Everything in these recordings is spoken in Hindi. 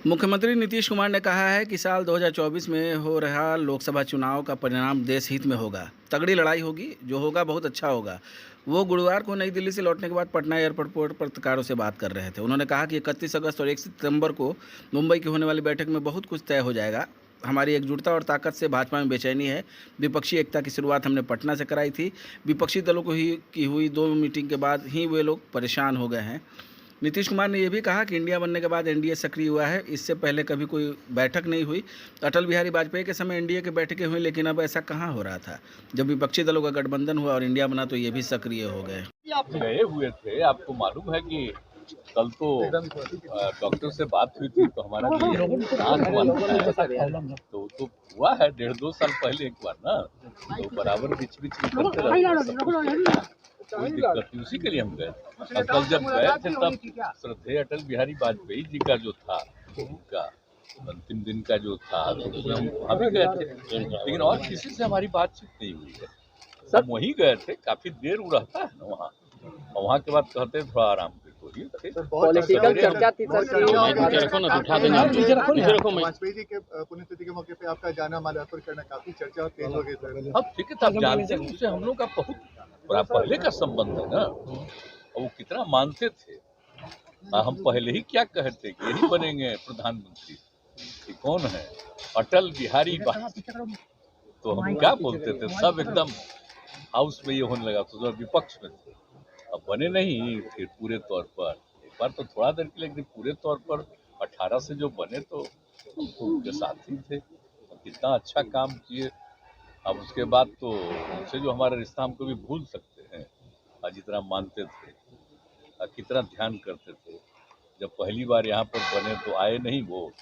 मुख्यमंत्री नीतीश कुमार ने कहा है कि साल 2024 में हो रहा लोकसभा चुनाव का परिणाम देश हित में होगा। तगड़ी लड़ाई होगी, जो होगा बहुत अच्छा होगा। वो गुरुवार को नई दिल्ली से लौटने के बाद पटना एयरपोर्ट पर पत्रकारों से बात कर रहे थे। उन्होंने कहा कि 31 अगस्त और 1 सितंबर को मुंबई की होने वाली बैठक में बहुत कुछ तय हो जाएगा। हमारी एकजुटता और ताकत से भाजपा में बेचैनी है। विपक्षी एकता की शुरुआत हमने पटना से कराई थी। विपक्षी दलों की हुई 2 मीटिंग के बाद ही वे लोग परेशान हो गए हैं। नीतीश कुमार ने यह भी कहा कि इंडिया बनने के बाद एनडीए सक्रिय हुआ है। इससे पहले कभी कोई बैठक नहीं हुई। अटल बिहारी वाजपेयी के समय एनडीए की बैठकें हुई, लेकिन अब ऐसा कहाँ हो रहा था। जब विपक्षी दलों का गठबंधन हुआ और इंडिया बना तो ये भी सक्रिय हो गए। आप गए हुए थे, आपको मालूम है कि कल तो डॉक्टर से बात हुई थी, तो हमारा तो हुआ है 1.5-2 साल पहले एक बार ना, तो बराबर बीच बीच निकलते रहते, कोई दिक्कत नहीं, उसी के लिए हम गए। अब कल जब गए थे तब श्रद्धेय अटल बिहारी वाजपेयी जी का जो था, उनका अंतिम दिन का जो था, तो उसमें हम वहाँ भी गए थे, लेकिन और किसी से हमारी बातचीत नहीं हुई है। सब वहीं गए थे, काफी देर वो रहता है ना वहाँ, और वहाँ के बाद कहते हैं थोड़ा आराम पॉलिटिकल चर्चा थी सर वाजपेयी जी के पुण्यतिथि के मौके पे आपका जाना माल्यार्पण करना काफी चर्चा और तेज हो गई सर। अब ठीक है, तो आप जानते हैं उससे हम लोग का बहुत बड़ा पहले का संबंध है ना, और वो कितना मानते थे। हम पहले ही क्या कहते कि यही बनेंगे प्रधानमंत्री, कि कौन है अटल बिहारी वाजपेयी, तो हम क्या बोलते थे, सब एकदम हाउस में ये होने लगा, तो विपक्ष में थे। अब बने नहीं फिर पूरे तौर पर, एक बार तो थोड़ा देर के लिए, लेकिन पूरे तौर पर 18 से जो बने तो हम तो उनके साथ ही थे, तो कितना अच्छा काम किए। अब उसके बाद तो उनसे जो हमारा रिश्ता, हम कभी भूल सकते हैं। आज जितना मानते थे, कितना ध्यान करते थे। जब पहली बार यहाँ पर बने तो आए नहीं, वो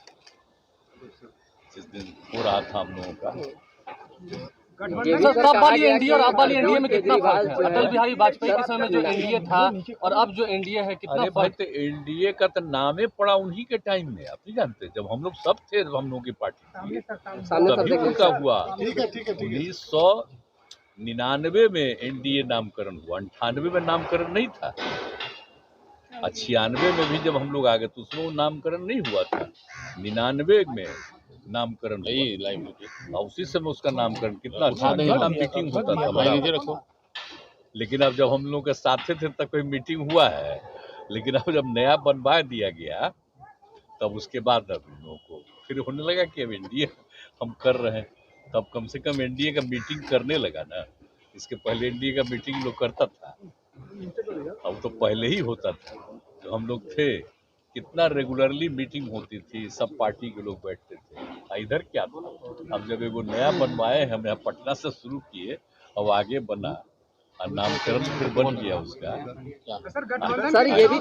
जिस दिन हो रहा था हम लोगों का तब वाली एनडीए और अब वाली एनडीए में कितना फर्क है? अटल बिहारी वाजपेयी के समय जो एनडीए था और अब जो एनडीए है, कितना फर्क? तो एनडीए का तो नामे पड़ा उन्हीं के टाइम में, आप नहीं जानते, जब हम लोग सब थे, हम लोगों की पार्टी तभी उनका हुआ। 1999 में एनडीए नामकरण हुआ, 98 में नामकरण नहीं था, 96 में भी जब हम लोग आ गए तो उसमें नामकरण नहीं हुआ था। 99 में नामकरण हुआ, उसी समय उसका नामकरण कितना अच्छा मीटिंग होता था। लेकिन अब जब हम लोग के साथ थे तब कोई मीटिंग हुआ है, लेकिन अब जब नया बनवा दिया गया तब उसके बाद अब इन लोगों को फिर होने लगा कि अब एनडीए हम कर रहे हैं, तब कम से कम एनडीए का मीटिंग करने लगा ना। इसके पहले एनडीए का मीटिंग लोग करता था, अब तो पहले ही होता था। जो हम लोग थे, कितना रेगुलरली मीटिंग होती थी, सब पार्टी के लोग बैठते थे। इधर क्या था, अब जब एगो नया बनवाए, हम यहाँ पटना से शुरू किए, अब आगे बना, नामकरण फिर बन गया उसका। सर ये भी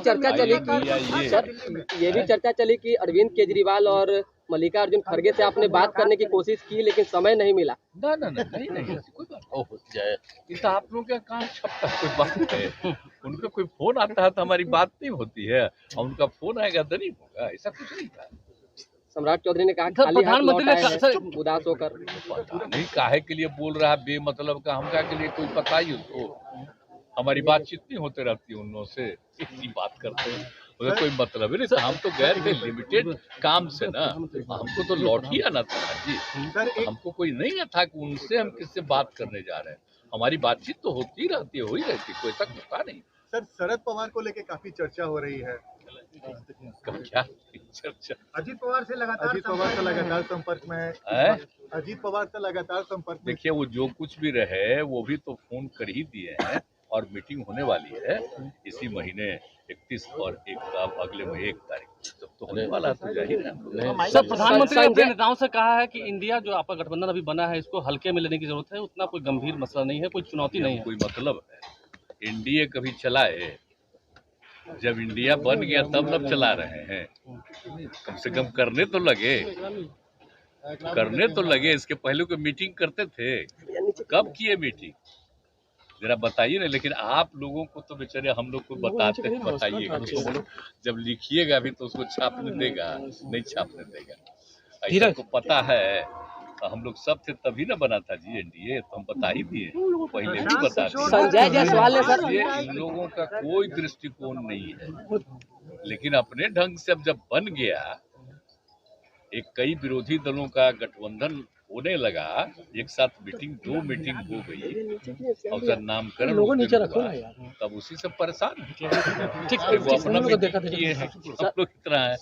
चर्चा चली कि अरविंद केजरीवाल और मल्लिकार्जुन खड़गे से आपने बात करने की कोशिश की, लेकिन समय नहीं मिला। नहीं कोई बात हो जाए, इस आप लोग का काम छपता कोई बात है। उनका कोई फोन आता है तो हमारी बात नहीं होती है, और उनका फोन आएगा तो नहीं होगा, ऐसा कुछ नहीं था। सम्राट चौधरी ने कहा खाली हाथ लौटा है उदास होकर। पता नहीं काहे के लिए बोल रहा है बेमतलब का, हम क्या के लिए कोई पता ही हो। हमारी बातचीत नहीं होते रहती उन लोगों से, इसी बात करते हैं, उधर कोई मतलब ही नहीं था। हम तो गए थे लिमिटेड काम से ना, हमको तो लौट ही आना था जी, हमको कोई नहीं था कि उनसे हम किससे बात करने जा रहे हैं। हमारी बातचीत तो होती रहती है, हो ही रहती, कोई तक होता नहीं। सर शरद पवार को लेके काफी चर्चा हो रही है, क्या चर्चा? अजीत पवार से लगातार संपर्क में है। अजीत पवार से लगातार संपर्क में। देखिए, वो जो कुछ भी रहे, वो भी तो फोन कर ही दिए हैं, और मीटिंग होने वाली है इसी महीने 31 और अगले महीने 1 तारीख, जब तो होने वाला है तो जाहिर है। सर प्रधानमंत्री ने अपने नेताओं से कहा है कि इंडिया जो आपका गठबंधन अभी बना है, इसको हल्के में लेने की जरूरत है, उतना कोई गंभीर मसला नहीं है, कोई चुनौती नहीं है। कोई मतलब है एनडीए कभी चलाए? जब इंडिया बन गया तब न चला रहे हैं, कम से कम करने तो लगे। इसके पहले कोई मीटिंग करते थे? कब किए मीटिंग, जरा बताइए ना। लेकिन आप लोगों को तो बेचारे हम लोग को बताते हैं, बताइएगा तो जब लिखिएगा भी तो उसको छापने देगा, नहीं छापने देगा। ऐसा को पता है, हम लोग सब थे तभी ना बना था जी एनडीए, तो हम बता ही दिए, पहले भी बता दिए। संजय जायसवाल ने सर, इन लोगों का कोई दृष्टिकोण नहीं है, लेकिन अपने ढंग से अब जब बन गया एक कई विरोधी दलों का गठबंधन होने लगा, एक साथ दो मीटिंग हो गई और जब नामकरण उस दिन हुआ, तब उसी से परेशान हैं। वो अपना मीटिंग किए हैं, हम लोग इतना है